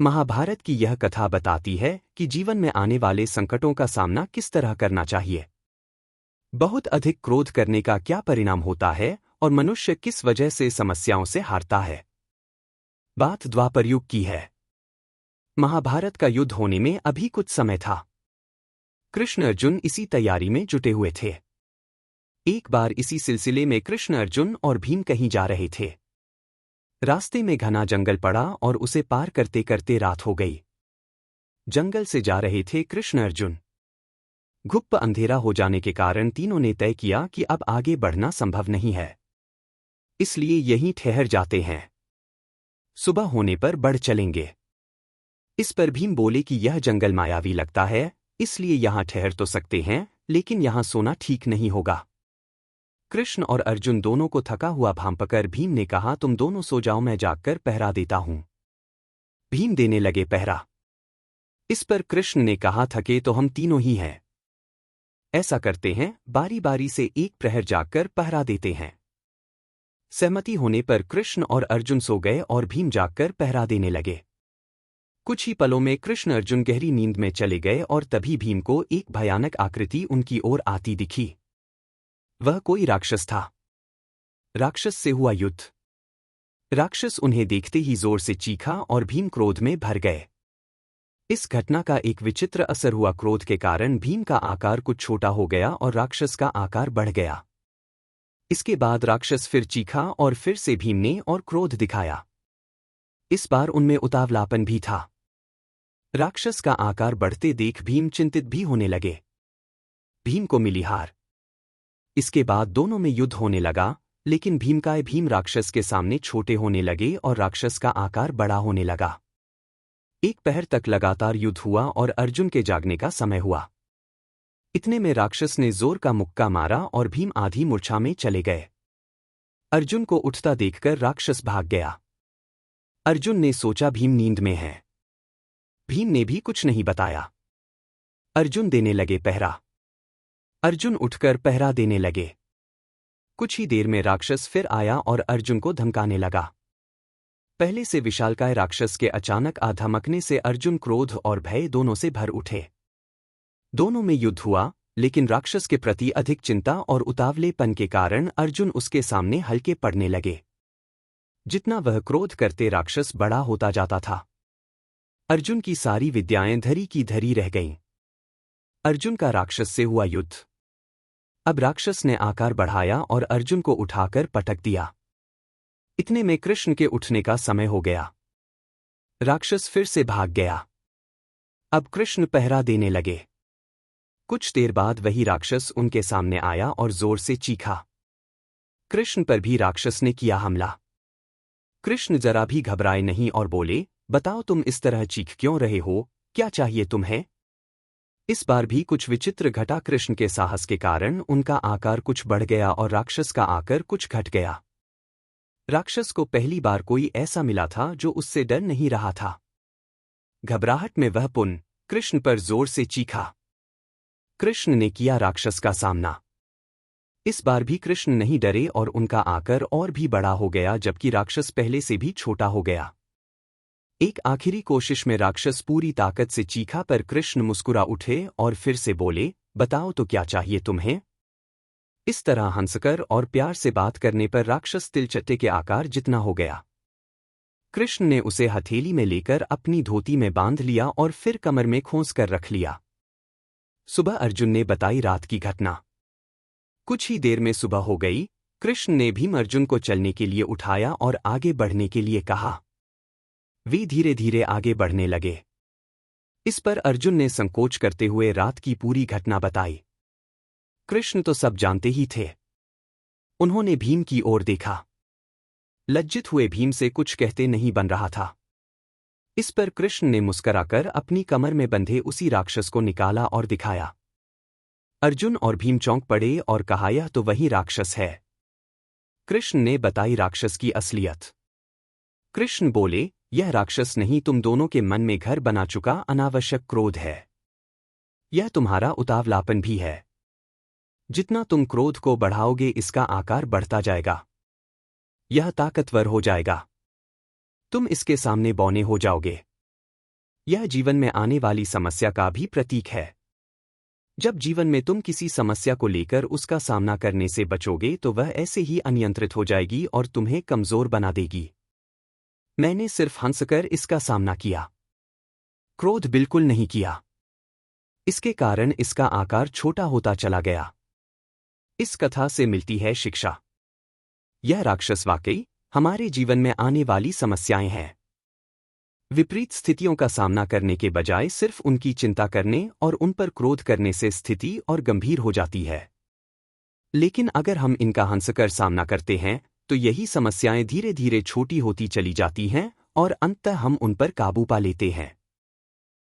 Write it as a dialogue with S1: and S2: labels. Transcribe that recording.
S1: महाभारत की यह कथा बताती है कि जीवन में आने वाले संकटों का सामना किस तरह करना चाहिए। बहुत अधिक क्रोध करने का क्या परिणाम होता है और मनुष्य किस वजह से समस्याओं से हारता है। बात द्वापर युग की है। महाभारत का युद्ध होने में अभी कुछ समय था। कृष्ण अर्जुन इसी तैयारी में जुटे हुए थे। एक बार इसी सिलसिले में कृष्ण अर्जुन और भीम कहीं जा रहे थे। रास्ते में घना जंगल पड़ा और उसे पार करते करते रात हो गई। जंगल से जा रहे थे कृष्ण अर्जुन। घुप्प अंधेरा हो जाने के कारण तीनों ने तय किया कि अब आगे बढ़ना संभव नहीं है, इसलिए यहीं ठहर जाते हैं। सुबह होने पर बढ़ चलेंगे। इस पर भीम बोले कि यह जंगल मायावी लगता है, इसलिए यहां ठहर तो सकते हैं, लेकिन यहां सोना ठीक नहीं होगा। कृष्ण और अर्जुन दोनों को थका हुआ भांपकर भीम ने कहा, तुम दोनों सो जाओ, मैं जागकर पहरा देता हूं। भीम देने लगे पहरा। इस पर कृष्ण ने कहा, थके तो हम तीनों ही हैं। ऐसा करते हैं, बारी बारी से एक प्रहर जागकर पहरा देते हैं। सहमति होने पर कृष्ण और अर्जुन सो गए और भीम जागकर पहरा देने लगे। कुछ ही पलों में कृष्ण अर्जुन गहरी नींद में चले गए और तभी भीम को एक भयानक आकृति उनकी ओर आती दिखी। वह कोई राक्षस था। राक्षस से हुआ युद्ध। राक्षस उन्हें देखते ही जोर से चीखा और भीम क्रोध में भर गए। इस घटना का एक विचित्र असर हुआ। क्रोध के कारण भीम का आकार कुछ छोटा हो गया और राक्षस का आकार बढ़ गया। इसके बाद राक्षस फिर चीखा और फिर से भीम ने और क्रोध दिखाया। इस बार उनमें उतावलापन भी था। राक्षस का आकार बढ़ते देख भीम चिंतित भी होने लगे। भीम को मिली हार। इसके बाद दोनों में युद्ध होने लगा, लेकिन भीमकाय भीम राक्षस के सामने छोटे होने लगे और राक्षस का आकार बड़ा होने लगा। एक पहर तक लगातार युद्ध हुआ और अर्जुन के जागने का समय हुआ। इतने में राक्षस ने जोर का मुक्का मारा और भीम आधी मूर्छा में चले गए। अर्जुन को उठता देखकर राक्षस भाग गया। अर्जुन ने सोचा भीम नींद में है। भीम ने भी कुछ नहीं बताया। अर्जुन देने लगे पहरा। अर्जुन उठकर पहरा देने लगे। कुछ ही देर में राक्षस फिर आया और अर्जुन को धमकाने लगा। पहले से विशालकाय राक्षस के अचानक आ धमकने से अर्जुन क्रोध और भय दोनों से भर उठे। दोनों में युद्ध हुआ, लेकिन राक्षस के प्रति अधिक चिंता और उतावलेपन के कारण अर्जुन उसके सामने हल्के पड़ने लगे। जितना वह क्रोध करते राक्षस बड़ा होता जाता था। अर्जुन की सारी विद्याएं धरी की धरी रह गईं। अर्जुन का राक्षस से हुआ युद्ध। अब राक्षस ने आकार बढ़ाया और अर्जुन को उठाकर पटक दिया। इतने में कृष्ण के उठने का समय हो गया। राक्षस फिर से भाग गया। अब कृष्ण पहरा देने लगे। कुछ देर बाद वही राक्षस उनके सामने आया और जोर से चीखा। कृष्ण पर भी राक्षस ने किया हमला। कृष्ण जरा भी घबराए नहीं और बोले, बताओ तुम इस तरह चीख क्यों रहे हो, क्या चाहिए तुम्हें? इस बार भी कुछ विचित्र घटा। कृष्ण के साहस के कारण उनका आकार कुछ बढ़ गया और राक्षस का आकार कुछ घट गया। राक्षस को पहली बार कोई ऐसा मिला था जो उससे डर नहीं रहा था। घबराहट में वह पुनः कृष्ण पर जोर से चीखा। कृष्ण ने किया राक्षस का सामना। इस बार भी कृष्ण नहीं डरे और उनका आकार और भी बड़ा हो गया, जबकि राक्षस पहले से भी छोटा हो गया। एक आखिरी कोशिश में राक्षस पूरी ताकत से चीखा, पर कृष्ण मुस्कुरा उठे और फिर से बोले, बताओ तो क्या चाहिए तुम्हें? इस तरह हंसकर और प्यार से बात करने पर राक्षस तिलचट्टे के आकार जितना हो गया। कृष्ण ने उसे हथेली में लेकर अपनी धोती में बांध लिया और फिर कमर में खोस कर रख लिया। सुबह अर्जुन ने बताई रात की घटना। कुछ ही देर में सुबह हो गई। कृष्ण ने भीम अर्जुन को चलने के लिए उठाया और आगे बढ़ने के लिए कहा। वे धीरे धीरे आगे बढ़ने लगे। इस पर अर्जुन ने संकोच करते हुए रात की पूरी घटना बताई। कृष्ण तो सब जानते ही थे। उन्होंने भीम की ओर देखा। लज्जित हुए भीम से कुछ कहते नहीं बन रहा था। इस पर कृष्ण ने मुस्कराकर अपनी कमर में बंधे उसी राक्षस को निकाला और दिखाया। अर्जुन और भीम चौंक पड़े और कहा, यह तो वही राक्षस है। कृष्ण ने बताई राक्षस की असलियत। कृष्ण बोले, यह राक्षस नहीं, तुम दोनों के मन में घर बना चुका अनावश्यक क्रोध है। यह तुम्हारा उतावलापन भी है। जितना तुम क्रोध को बढ़ाओगे इसका आकार बढ़ता जाएगा। यह ताकतवर हो जाएगा। तुम इसके सामने बौने हो जाओगे। यह जीवन में आने वाली समस्या का भी प्रतीक है। जब जीवन में तुम किसी समस्या को लेकर उसका सामना करने से बचोगे तो वह ऐसे ही अनियंत्रित हो जाएगी और तुम्हें कमजोर बना देगी। मैंने सिर्फ हंसकर इसका सामना किया, क्रोध बिल्कुल नहीं किया। इसके कारण इसका आकार छोटा होता चला गया। इस कथा से मिलती है शिक्षा। यह राक्षस वाकई हमारे जीवन में आने वाली समस्याएं हैं। विपरीत स्थितियों का सामना करने के बजाय सिर्फ उनकी चिंता करने और उन पर क्रोध करने से स्थिति और गंभीर हो जाती है। लेकिन अगर हम इनका हंसकर सामना करते हैं तो यही समस्याएं धीरे धीरे छोटी होती चली जाती हैं और अंततः हम उन पर काबू पा लेते हैं।